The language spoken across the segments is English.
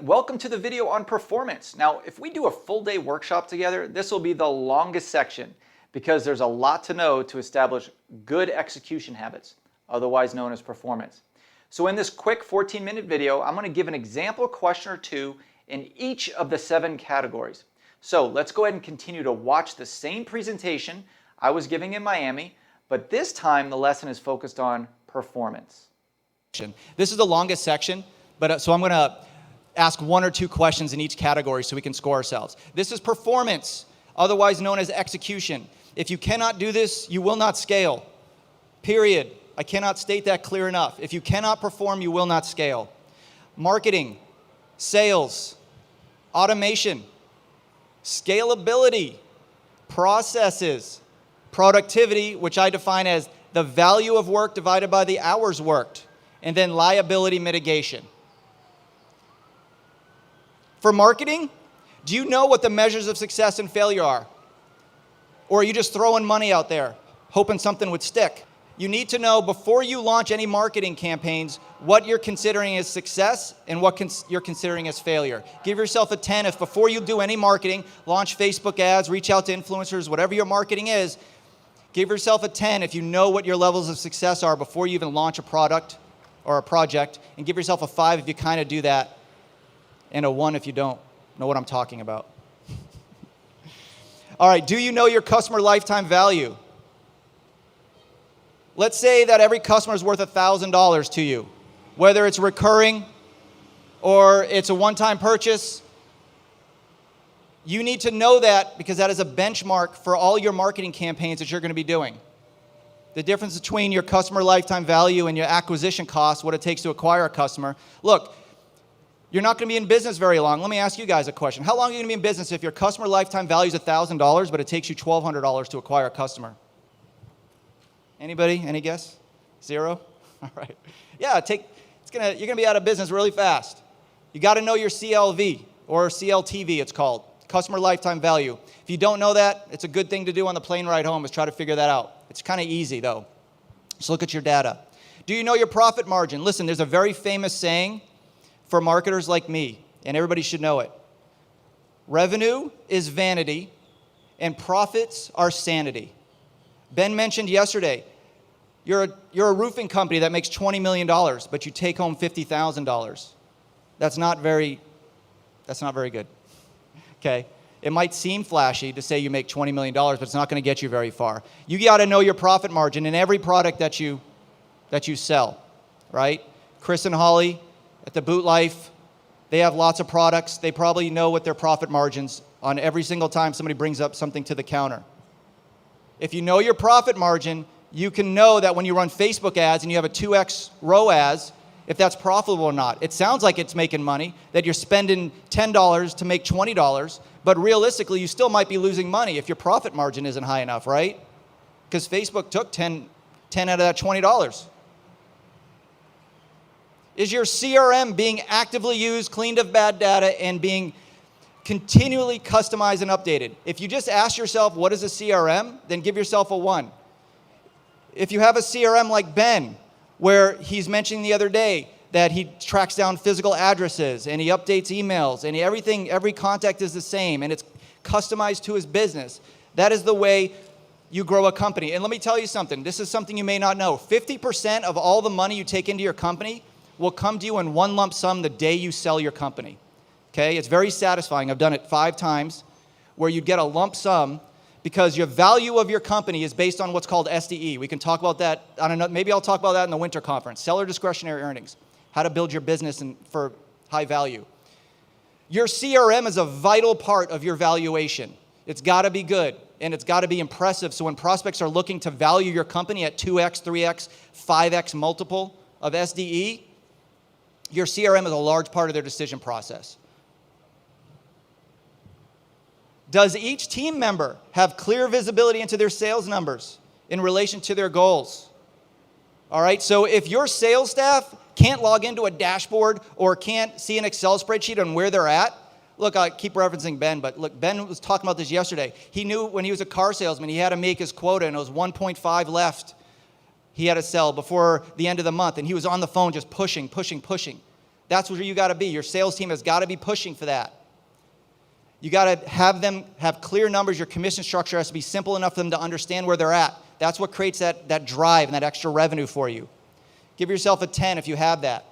welcome to the video on performance. Now, if we do a full day workshop together, this will be the longest section because there's a lot to know to establish good execution habits, otherwise known as performance. So in this quick 14-minute video, I'm going to give an example question or two in each of the 7 categories. So let's go ahead and continue to watch the same presentation I was giving in Miami, but this time the lesson is focused on performance. This is the longest section, but so I'm going to ask 1 or 2 questions in each category so we can score ourselves. This is performance, otherwise known as execution. If you cannot do this, you will not scale. Period. I cannot state that clear enough. If you cannot perform, you will not scale. Marketing, sales, automation, scalability, processes, productivity, which I define as the value of work divided by the hours worked, and then liability mitigation. For marketing, do you know what the measures of success and failure are? Or are you just throwing money out there, hoping something would stick? You need to know before you launch any marketing campaigns what you're considering as success and what you're considering as failure. Give yourself a 10 if before you do any marketing, launch Facebook ads, reach out to influencers, whatever your marketing is, give yourself a 10 if you know what your levels of success are before you even launch a product or a project, and give yourself a 5 if you kind of do that, and a 1 if you don't know what I'm talking about. All right, do you know your customer lifetime value? Let's say that every customer is worth $1,000 to you, whether it's recurring or it's a one-time purchase. You need to know that because that is a benchmark for all your marketing campaigns that you're going to be doing. The difference between your customer lifetime value and your acquisition cost, what it takes to acquire a customer. Look, you're not going to be in business very long. Let me ask you guys a question. How long are you going to be in business if your customer lifetime value is $1,000, but it takes you $1,200 to acquire a customer? Anybody? Any guess? 0? All right. Yeah, you're going to be out of business really fast. You got to know your CLV, or CLTV it's called, customer lifetime value. If you don't know that, it's a good thing to do on the plane ride home is try to figure that out. It's kind of easy though. Just look at your data. Do you know your profit margin? Listen, there's a very famous saying for marketers like me, and everybody should know it. Revenue is vanity, and profits are sanity. Ben mentioned yesterday, you're a roofing company that makes $20 million, but you take home $50,000. That's not very good. Okay? It might seem flashy to say you make $20 million, but it's not going to get you very far. You got to know your profit margin in every product that you sell, right? Chris and Holly at the Boot Life, they have lots of products. They probably know what their profit margins on every single time somebody brings up something to the counter. If you know your profit margin, you can know that when you run Facebook ads and you have a 2x ROAS, if that's profitable or not. It sounds like it's making money, that you're spending $10 to make $20, but realistically, you still might be losing money if your profit margin isn't high enough, right? Because Facebook took 10 out of that $20. Is your CRM being actively used, cleaned of bad data, and being continually customized and updated? If you just ask yourself, what is a CRM? Then give yourself a 1. If you have a CRM like Ben, where he's mentioning the other day that he tracks down physical addresses and he updates emails and every contact is the same and it's customized to his business, that is the way you grow a company. And let me tell you something. This is something you may not know. 50% of all the money you take into your company will come to you in one lump sum the day you sell your company. Okay? It's very satisfying. I've done it 5 times where you get a lump sum because your value of your company is based on what's called SDE. We can talk about that. I don't know. Maybe I'll talk about that in the winter conference. Seller discretionary earnings. How to build your business for high value. Your CRM is a vital part of your valuation. It's got to be good and it's got to be impressive. So when prospects are looking to value your company at 2x, 3x, 5x multiple of SDE, your CRM is a large part of their decision process. Does each team member have clear visibility into their sales numbers in relation to their goals? All right, so if your sales staff can't log into a dashboard or can't see an Excel spreadsheet on where they're at, look, I keep referencing Ben, but look, Ben was talking about this yesterday. He knew when he was a car salesman, he had to make his quota, and it was 1.5 left he had to sell before the end of the month, and he was on the phone just pushing. That's where you got to be. Your sales team has got to be pushing for that. You got to have them have clear numbers. Your commission structure has to be simple enough for them to understand where they're at. That's what creates that drive and that extra revenue for you. Give yourself a 10 if you have that.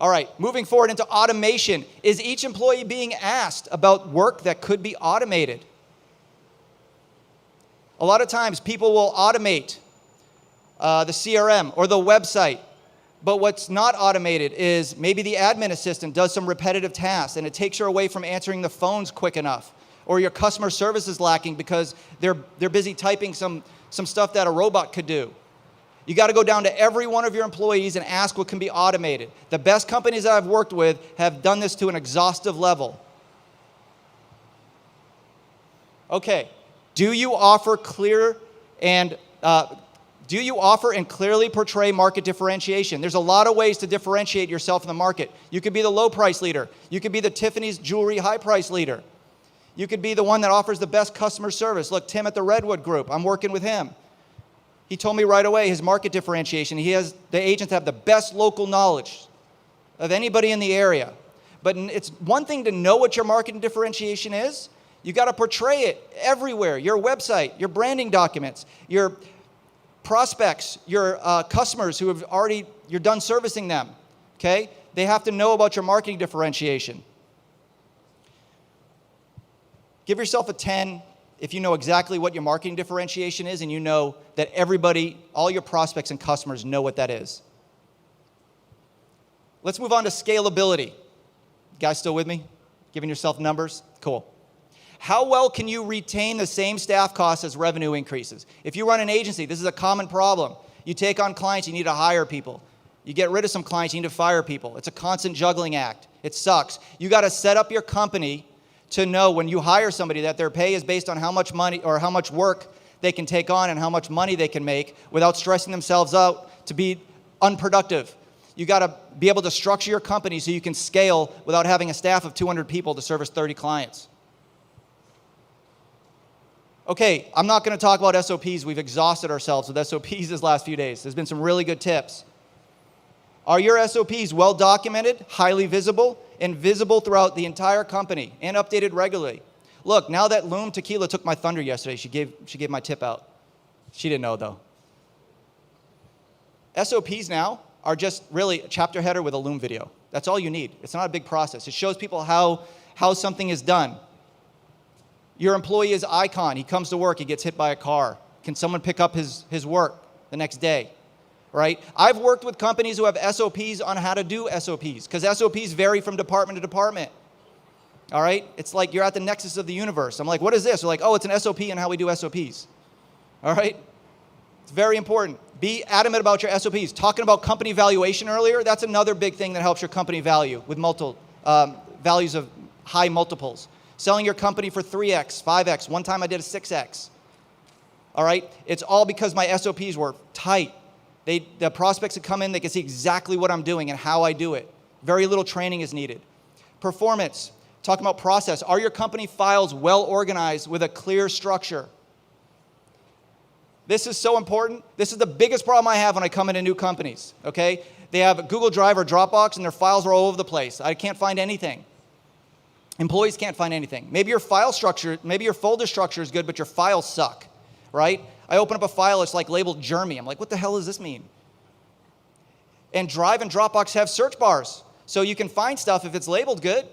All right, moving forward into automation. Is each employee being asked about work that could be automated? A lot of times people will automate the CRM or the website, but what's not automated is maybe the admin assistant does some repetitive tasks and it takes her away from answering the phones quick enough, or your customer service is lacking because they're busy typing some stuff that a robot could do. You got to go down to every one of your employees and ask what can be automated. The best companies that I've worked with have done this to an exhaustive level. Okay, do you offer and clearly portray market differentiation? There's a lot of ways to differentiate yourself in the market. You could be the low price leader. You could be the Tiffany's jewelry high price leader. You could be the one that offers the best customer service. Look, Tim at the Redwood Group, I'm working with him. He told me right away his market differentiation. He has the agents have the best local knowledge of anybody in the area. But it's one thing to know what your marketing differentiation is. You got to portray it everywhere. Your website, your branding documents, your prospects, your customers who have already, you're done servicing them, okay? They have to know about your marketing differentiation. Give yourself a 10 if you know exactly what your marketing differentiation is and you know that everybody, all your prospects and customers know what that is. Let's move on to scalability. You guys still with me? Giving yourself numbers? Cool. How well can you retain the same staff costs as revenue increases? If you run an agency, this is a common problem. You take on clients, you need to hire people. You get rid of some clients, you need to fire people. It's a constant juggling act. It sucks. You got to set up your company to know when you hire somebody that their pay is based on how much money or how much work they can take on and how much money they can make without stressing themselves out to be unproductive. You got to be able to structure your company so you can scale without having a staff of 200 people to service 30 clients. Okay, I'm not going to talk about SOPs. We've exhausted ourselves with SOPs this last few days. There's been some really good tips. Are your SOPs well documented, highly visible, and visible throughout the entire company and updated regularly? Look, now that Loom Tequila took my thunder yesterday, she gave my tip out. She didn't know though. SOPs now are just really a chapter header with a Loom video. That's all you need. It's not a big process. It shows people how something is done. Your employee is Icon. He comes to work, he gets hit by a car. Can someone pick up his work the next day? Right? I've worked with companies who have SOPs on how to do SOPs because SOPs vary from department to department. All right? It's like you're at the nexus of the universe. I'm like, what is this? They're like, oh, it's an SOP and how we do SOPs. All right? It's very important. Be adamant about your SOPs. Talking about company valuation earlier, that's another big thing that helps your company value with multiple values of high multiples. Selling your company for 3x, 5x. One time I did a 6x. All right? It's all because my SOPs were tight. The prospects that come in, they can see exactly what I'm doing and how I do it. Very little training is needed. Performance. Talking about process. Are your company files well organized with a clear structure? This is so important. This is the biggest problem I have when I come into new companies, okay? They have a Google Drive or Dropbox and their files are all over the place. I can't find anything. Employees can't find anything. Maybe your file structure, maybe your folder structure is good, but your files suck, right? I open up a file, it's like labeled Jeremy. I'm like, what the hell does this mean? And Drive and Dropbox have search bars, so you can find stuff if it's labeled good,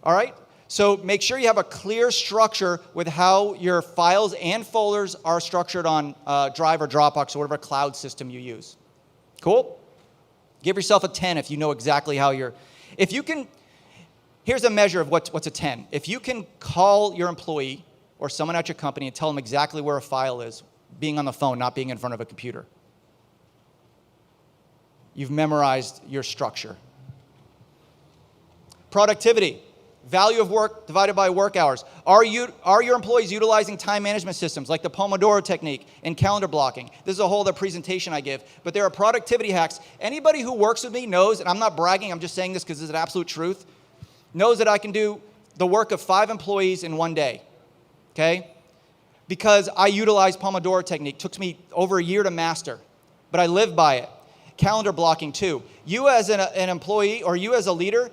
all right? So make sure you have a clear structure with how your files and folders are structured on Drive or Dropbox or whatever cloud system you use. Cool? Give yourself a 10 if you know exactly how if you can, here's a measure of what's a 10. If you can call your employee or someone at your company and tell them exactly where a file is, being on the phone, not being in front of a computer, you've memorized your structure. Productivity. Value of work divided by work hours. Are your employees utilizing time management systems like the Pomodoro technique and calendar blocking? This is a whole other presentation I give, but there are productivity hacks. Anybody who works with me knows, and I'm not bragging, I'm just saying this because this is an absolute truth, knows that I can do the work of 5 employees in one day, okay? Because I utilize Pomodoro technique. It took me over a year to master, but I live by it. calendar blocking too. You as an employee or you as a leader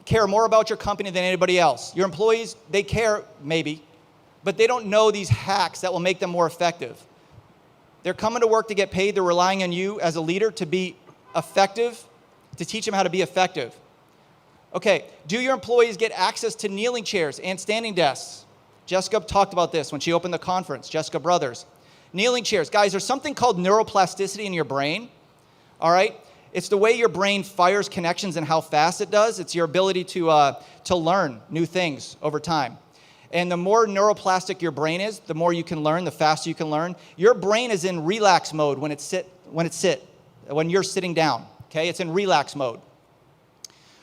care more about your company than anybody else. Your employees, they care maybe, but they don't know these hacks that will make them more effective. They're coming to work to get paid. They're relying on you as a leader to be effective, to teach them how to be effective. Okay, do your employees get access to kneeling chairs and standing desks? Jessica talked about this when she opened the conference, Jessica Brothers. Kneeling chairs. Guys, there's something called neuroplasticity in your brain, all right? It's the way your brain fires connections and how fast it does. It's your ability to learn new things over time. And the more neuroplastic your brain is, the more you can learn, the faster you can learn. Your brain is in relax mode when you're sitting down, okay? It's in relax mode.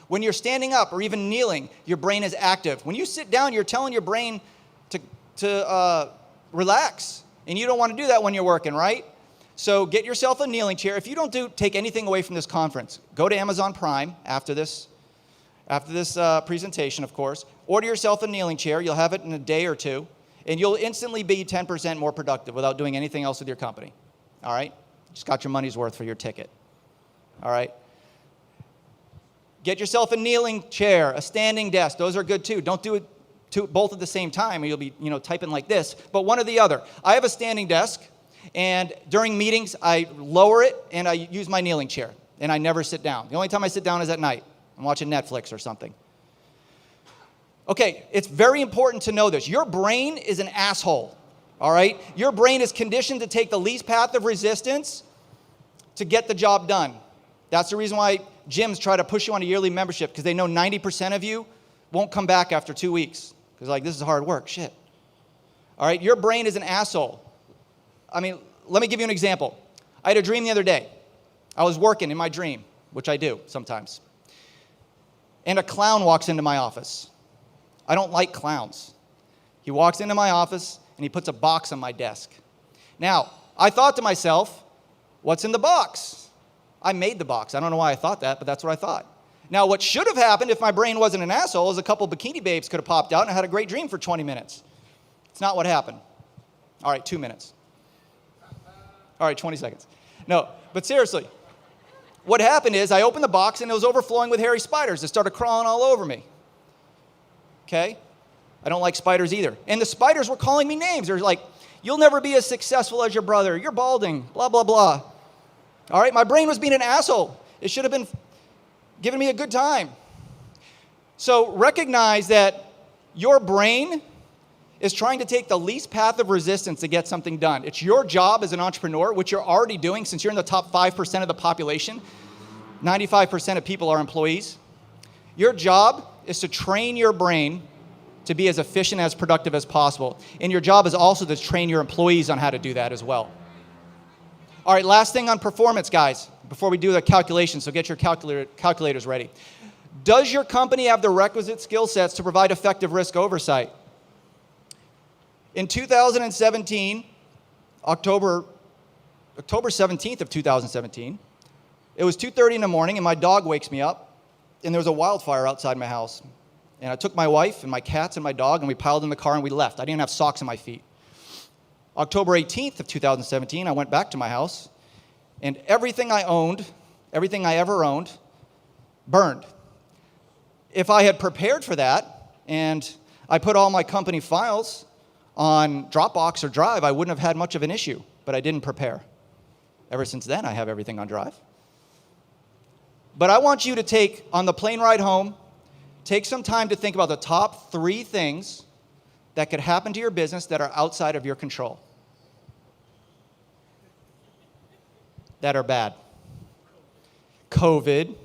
When you're standing up or even kneeling, your brain is active. When you sit down, you're telling your brain to relax. And you don't want to do that when you're working, right? So get yourself a kneeling chair. If you don't take anything away from this conference, go to Amazon Prime after this presentation, of course. Order yourself a kneeling chair. You'll have it in a day or two, and you'll instantly be 10% more productive without doing anything else with your company. All right? Just got your money's worth for your ticket. All right? Get yourself a kneeling chair, a standing desk. Those are good too. Don't do it both at the same time, or you'll be, typing like this, but one or the other. I have a standing desk, and during meetings, I lower it, and I use my kneeling chair, and I never sit down. The only time I sit down is at night. I'm watching Netflix or something. Okay, it's very important to know this. Your brain is an asshole, all right? Your brain is conditioned to take the least path of resistance to get the job done. That's the reason why gyms try to push you on a yearly membership, because they know 90% of you won't come back after 2 weeks. Because this is hard work, shit. All right, your brain is an asshole. I mean, let me give you an example. I had a dream the other day. I was working in my dream, which I do sometimes. And a clown walks into my office. I don't like clowns. He walks into my office, and he puts a box on my desk. Now, I thought to myself, what's in the box? I made the box. I don't know why I thought that, but that's what I thought. Now, what should have happened if my brain wasn't an asshole is a couple bikini babes could have popped out and I had a great dream for 20 minutes. It's not what happened. All right, 2 minutes. All right, 20 seconds. No, but seriously, what happened is I opened the box and it was overflowing with hairy spiders that started crawling all over me. Okay? I don't like spiders either. And the spiders were calling me names. They're like, you'll never be as successful as your brother. You're balding, blah, blah, blah. All right, my brain was being an asshole. It should have been giving me a good time. So recognize that your brain is trying to take the least path of resistance to get something done. It's your job as an entrepreneur, which you're already doing since you're in the top 5% of the population. 95% of people are employees. Your job is to train your brain to be as efficient, as productive as possible. And your job is also to train your employees on how to do that as well. All right, last thing on performance, guys, before we do the calculation, so get your calculators ready. Does your company have the requisite skill sets to provide effective risk oversight? In 2017, October 17th of 2017, it was 2:30 in the morning, and my dog wakes me up, and there was a wildfire outside my house. And I took my wife and my cats and my dog, and we piled in the car, and we left. I didn't have socks on my feet. October 18th of 2017, I went back to my house, and everything I owned, everything I ever owned, burned. If I had prepared for that, and I put all my company files on Dropbox or Drive, I wouldn't have had much of an issue, but I didn't prepare. Ever since then, I have everything on Drive. But I want you to take, on the plane ride home, take some time to think about the top 3 things that could happen to your business that are outside of your control, that are bad. COVID,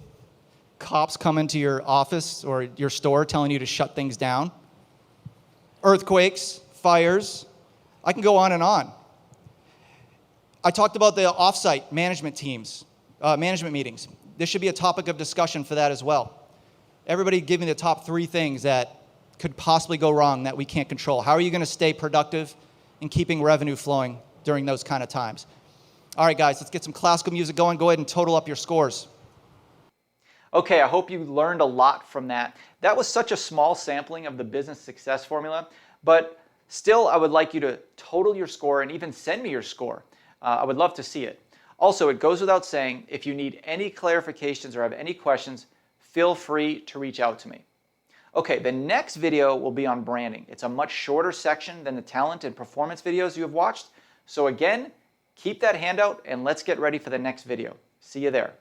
cops come into your office or your store telling you to shut things down, earthquakes, fires. I can go on and on. I talked about the offsite management teams, management meetings. This should be a topic of discussion for that as well. Everybody give me the top 3 things that could possibly go wrong that we can't control. How are you going to stay productive in keeping revenue flowing during those kind of times? All right, guys, let's get some classical music going. Go ahead and total up your scores. Okay, I hope you learned a lot from that. That was such a small sampling of the business success formula, but still I would like you to total your score and even send me your score. I would love to see it. Also, it goes without saying, if you need any clarifications or have any questions, feel free to reach out to me. Okay, the next video will be on branding. It's a much shorter section than the talent and performance videos you have watched. So again, keep that handout and let's get ready for the next video. See you there.